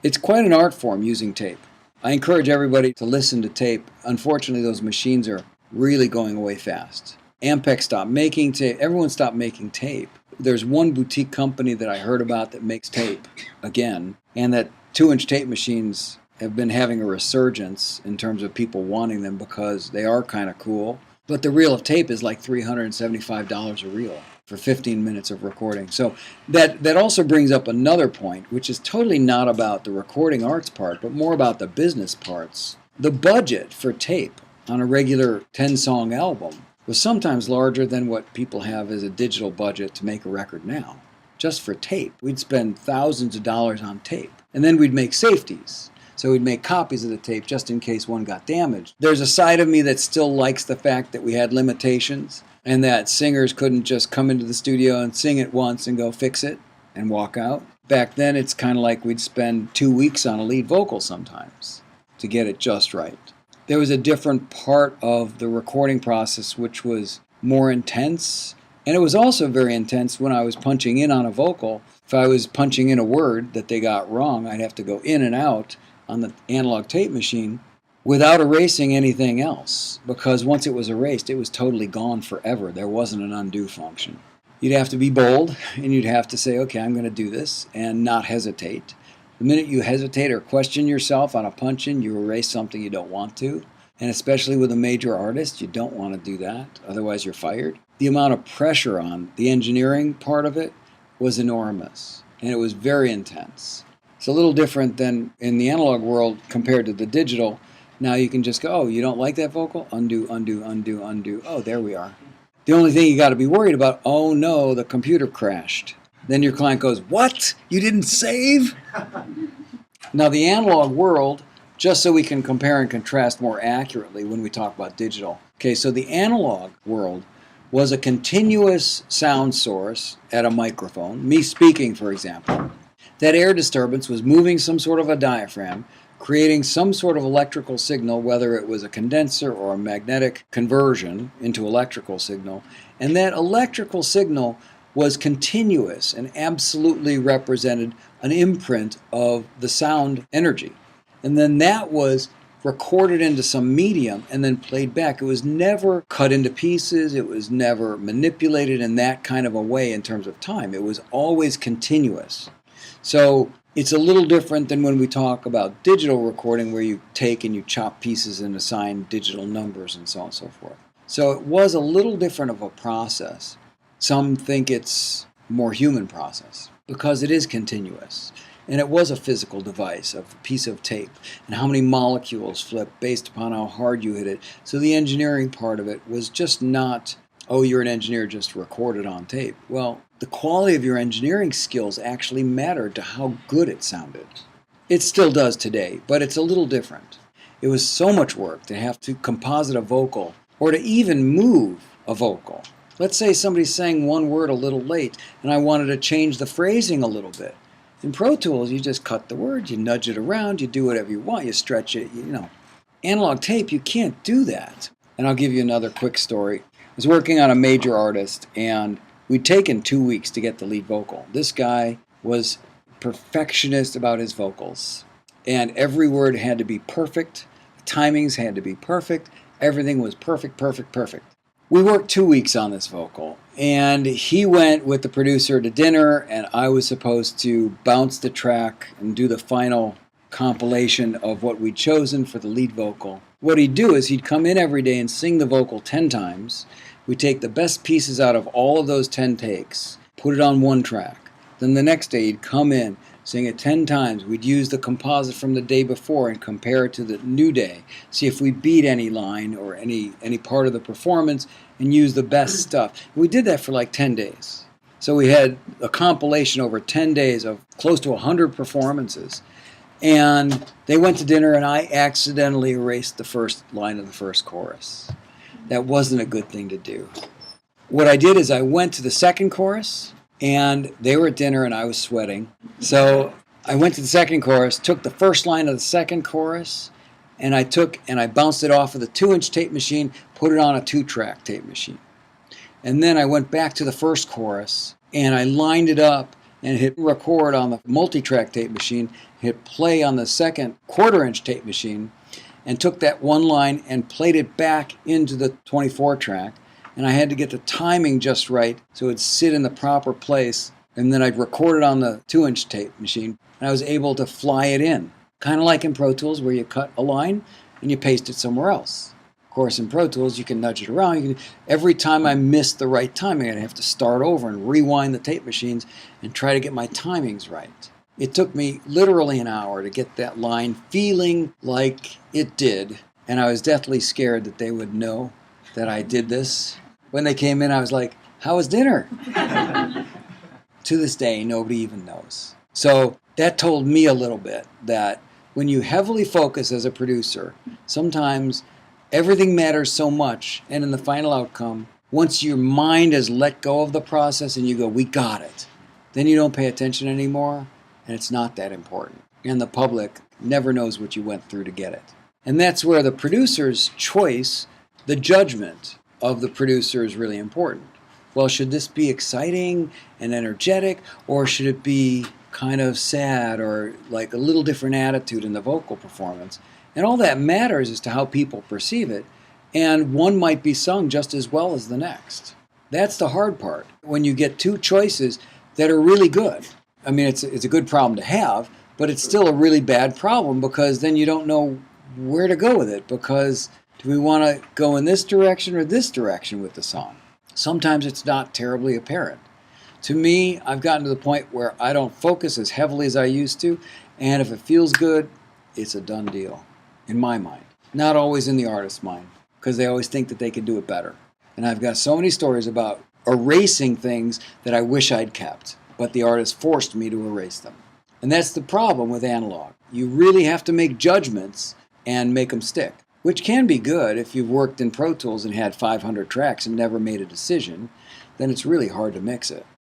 It's quite an art form using tape. I encourage everybody to listen to tape. Unfortunately, those machines are really going away fast. Ampex stopped making tape. Everyone stopped making tape. There's one boutique company that I heard about that makes tape again, and that 2-inch tape machines have been having a resurgence in terms of people wanting them because they are kind of cool. But the reel of tape is like $375 a reel for 15 minutes of recording. So that also brings up another point, which is totally not about the recording arts part, but more about the business parts. The budget for tape on a regular 10-song album was sometimes larger than what people have as a digital budget to make a record now. Just for tape, we'd spend thousands of dollars on tape. And then we'd make safeties. So we'd make copies of the tape just in case one got damaged. There's a side of me that still likes the fact that we had limitations and that singers couldn't just come into the studio and sing it once and go fix it and walk out. Back then, it's kind of like we'd spend 2 weeks on a lead vocal sometimes to get it just right. There was a different part of the recording process which was more intense, and it was also very intense when I was punching in on a vocal. If I was punching in a word that they got wrong, I'd have to go in and out on the analog tape machine without erasing anything else, because once it was erased, it was totally gone forever. There wasn't an undo function. You'd have to be bold, and you'd have to say, okay, I'm going to do this, and not hesitate. The minute you hesitate or question yourself on a punch-in, you erase something you don't want to, and especially with a major artist, you don't want to do that, otherwise you're fired. The amount of pressure on the engineering part of it was enormous, and it was very intense. It's a little different than in the analog world compared to the digital. Now you can just go, oh, you don't like that vocal? Undo, undo, undo, undo. Oh, there we are. The only thing you got to be worried about, oh no, the computer crashed. Then your client goes, what? You didn't save? Now the analog world, just so we can compare and contrast more accurately when we talk about digital. Okay, so the analog world was a continuous sound source at a microphone, me speaking, for example. That air disturbance was moving some sort of a diaphragm, creating some sort of electrical signal, whether it was a condenser or a magnetic conversion into electrical signal. And that electrical signal was continuous and absolutely represented an imprint of the sound energy. And then that was recorded into some medium and then played back. It was never cut into pieces. It was never manipulated in that kind of a way in terms of time. It was always continuous. So it's a little different than when we talk about digital recording, where you take and you chop pieces and assign digital numbers and so on and so forth. So it was a little different of a process. Some think it's a more human process because it is continuous. And it was a physical device, a piece of tape, and how many molecules flip based upon how hard you hit it. So the engineering part of it was just not, oh, you're an engineer, just record it on tape. Well, the quality of your engineering skills actually mattered to how good it sounded. It still does today, but it's a little different. It was so much work to have to composite a vocal or to even move a vocal. Let's say somebody sang one word a little late and I wanted to change the phrasing a little bit. In Pro Tools, you just cut the word, you nudge it around, you do whatever you want, you stretch it, Analog tape, you can't do that. And I'll give you another quick story. I was working on a major artist, and we'd taken 2 weeks to get the lead vocal. This guy was perfectionist about his vocals, and every word had to be perfect, the timings had to be perfect, everything was perfect, perfect, perfect. We worked 2 weeks on this vocal, and he went with the producer to dinner, and I was supposed to bounce the track and do the final compilation of what we'd chosen for the lead vocal. What he'd do is he'd come in every day and sing the vocal 10 times. We'd take the best pieces out of all of those 10 takes, put it on one track. Then the next day he'd come in, sing it 10 times. We'd use the composite from the day before and compare it to the new day, see if we beat any line or any part of the performance, and use the best stuff. We did that for like 10 days. So we had a compilation over 10 days of close to 100 performances. And they went to dinner, and I accidentally erased the first line of the first chorus. That wasn't a good thing to do. What I did is I went to the second chorus, and they were at dinner, and I was sweating. So I went to the second chorus, took the first line of the second chorus, and I bounced it off of the 2-inch tape machine, put it on a 2-track tape machine. And then I went back to the first chorus, and I lined it up and hit record on the multi-track tape machine, hit play on the second quarter-inch tape machine, and took that one line and played it back into the 24-track. And I had to get the timing just right so it would sit in the proper place. And then I'd record it on the 2-inch tape machine, and I was able to fly it in. Kind of like in Pro Tools where you cut a line and you paste it somewhere else. Of course, in Pro Tools, you can nudge it around. Every time I missed the right timing, I'd have to start over and rewind the tape machines and try to get my timings right. It took me literally an hour to get that line feeling like it did, and I was deathly scared that they would know that I did this. When they came in, I was like, "How was dinner?" To this day, nobody even knows. So that told me a little bit that when you heavily focus as a producer, sometimes everything matters so much, and in the final outcome, once your mind has let go of the process and you go, "We got it," then you don't pay attention anymore, and it's not that important. And the public never knows what you went through to get it. And that's where the producer's choice, the judgment of the producer is really important. Well, should this be exciting and energetic, or should it be kind of sad or like a little different attitude in the vocal performance? And all that matters as to how people perceive it, and one might be sung just as well as the next. That's the hard part, when you get two choices that are really good. I mean, it's a good problem to have, but it's still a really bad problem because then you don't know where to go with it, because do we want to go in this direction or this direction with the song? Sometimes it's not terribly apparent. To me, I've gotten to the point where I don't focus as heavily as I used to, and if it feels good, it's a done deal, in my mind. Not always in the artist's mind, because they always think that they can do it better. And I've got so many stories about erasing things that I wish I'd kept, but the artist forced me to erase them. And that's the problem with analog. You really have to make judgments and make them stick, which can be good if you've worked in Pro Tools and had 500 tracks and never made a decision. Then it's really hard to mix it.